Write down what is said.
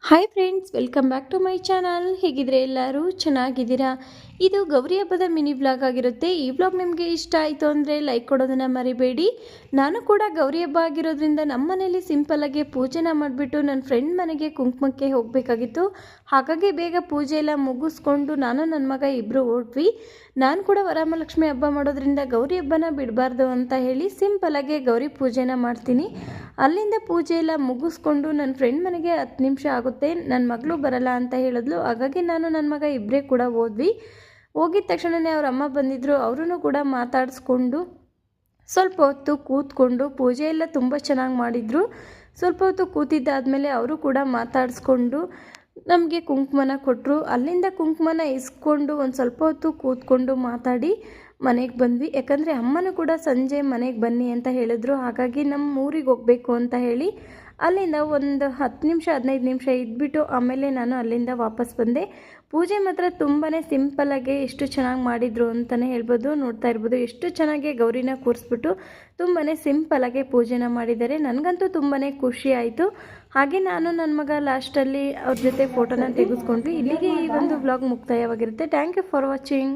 Hi friends, welcome back to my channel. ಹೇಗಿದ್ರೆ ಎಲ್ಲರೂ ಚೆನ್ನಾಗಿದ್ದೀರಾ? ಇದು ಗೌರಿ ಹಬ್ಬದ ಮಿನಿ ವ್ಲಾಗ್ ಆಗಿರುತ್ತೆ. ಈ ವ್ಲಾಗ್ ನಿಮಗೆ ಇಷ್ಟ ಆಯಿತು ಅಂದರೆ ಲೈಕ್ ಕೊಡೋದನ್ನು ಮರಿಬೇಡಿ. ನಾನು ಕೂಡ ಗೌರಿ ಹಬ್ಬ ಆಗಿರೋದ್ರಿಂದ ನಮ್ಮ ಮನೇಲಿ ಸಿಂಪಲ್ಲಾಗಿ ಪೂಜೆನ ಮಾಡಿಬಿಟ್ಟು ನನ್ನ ಫ್ರೆಂಡ್ ಮನೆಗೆ ಕುಂಕುಮಕ್ಕೆ ಹೋಗಬೇಕಾಗಿತ್ತು. ಹಾಗಾಗಿ ಬೇಗ ಪೂಜೆ ಎಲ್ಲ ಮುಗಿಸ್ಕೊಂಡು ನಾನು ನನ್ನ ಮಗ ಇಬ್ಬರು ಹೊರಟ್ವಿ. ನಾನು ಕೂಡ ವರಮಹಾಲಕ್ಷ್ಮಿ ಹಬ್ಬ ಮಾಡೋದ್ರಿಂದ ಗೌರಿ ಹಬ್ಬನ ಬಿಡಬಾರ್ದು ಅಂತ ಹೇಳಿ ಸಿಂಪಲ್ಲಾಗಿ ಗೌರಿ ಪೂಜೆನ ಮಾಡ್ತೀನಿ. ಅಲ್ಲಿಂದ ಪೂಜೆ ಎಲ್ಲ ಮುಗಿಸ್ಕೊಂಡು ನನ್ನ ಫ್ರೆಂಡ್ ಮನೆಗೆ 10 ನಿಮಿಷ ಆಗುತ್ತೆ. ನನ್ನ ಮಗಳು ಬರಲ್ಲ ಅಂತ ಹೇಳಿದ್ಲು. ಹಾಗಾಗಿ ನಾನು ನನ್ನ ಮಗ ಇಬ್ಬರೇ ಕೂಡ ಹೋದ್ವಿ. ಹೋಗಿದ ತಕ್ಷಣವೇ ಅವ್ರ ಅಮ್ಮ ಬಂದಿದ್ದರು. ಅವರೂ ಕೂಡ ಮಾತಾಡಿಸ್ಕೊಂಡು ಸ್ವಲ್ಪ ಹೊತ್ತು ಕೂತ್ಕೊಂಡು ಪೂಜೆ ಎಲ್ಲ ತುಂಬ ಚೆನ್ನಾಗಿ ಮಾಡಿದರು. ಸ್ವಲ್ಪ ಹೊತ್ತು ಕೂತಿದ್ದಾದಮೇಲೆ ಅವರು ಕೂಡ ಮಾತಾಡಿಸ್ಕೊಂಡು ನಮಗೆ ಕುಂಕುಮನ ಕೊಟ್ಟರು. ಅಲ್ಲಿಂದ ಕುಂಕುಮನ ಇಸ್ಕೊಂಡು ಒಂದು ಸ್ವಲ್ಪ ಹೊತ್ತು ಕೂತ್ಕೊಂಡು ಮಾತಾಡಿ ಮನೆಗೆ ಬಂದ್ವಿ. ಯಾಕಂದರೆ ಅಮ್ಮನೂ ಕೂಡ ಸಂಜೆ ಮನೆಗೆ ಬನ್ನಿ ಅಂತ ಹೇಳಿದ್ರು. ಹಾಗಾಗಿ ನಮ್ಮ ಊರಿಗೆ ಹೋಗಬೇಕು ಅಂತ ಹೇಳಿ ಅಲ್ಲಿಂದ ಒಂದು 10 ನಿಮಿಷ 15 ನಿಮಿಷ ಇದ್ಬಿಟ್ಟು ಆಮೇಲೆ ನಾನು ಅಲ್ಲಿಂದ ವಾಪಸ್ ಬಂದೆ. ಪೂಜೆ ಮಾತ್ರ ತುಂಬಾ ಸಿಂಪಲ್ಲಾಗಿ ಎಷ್ಟು ಚೆನ್ನಾಗಿ ಮಾಡಿದರು ಅಂತಲೇ ಹೇಳ್ಬೋದು. ನೋಡ್ತಾ ಇರ್ಬೋದು ಎಷ್ಟು ಚೆನ್ನಾಗಿ ಗೌರಿನ ಕೂರಿಸ್ಬಿಟ್ಟು ತುಂಬಾ ಸಿಂಪಲ್ಲಾಗಿ ಪೂಜೆನ ಮಾಡಿದ್ದಾರೆ. ನನಗಂತೂ ತುಂಬಾ ಖುಷಿ ಆಯಿತು. ಹಾಗೆ ನಾನು ನನ್ನ ಮಗ ಲಾಸ್ಟಲ್ಲಿ ಅವ್ರ ಜೊತೆ ಫೋಟೋನ ತೆಗೆಸ್ಕೊಂಡ್ವಿ. ಇಲ್ಲಿಗೆ ಈ ಒಂದು ವ್ಲಾಗ್ ಮುಕ್ತಾಯವಾಗಿರುತ್ತೆ. Thank you for watching.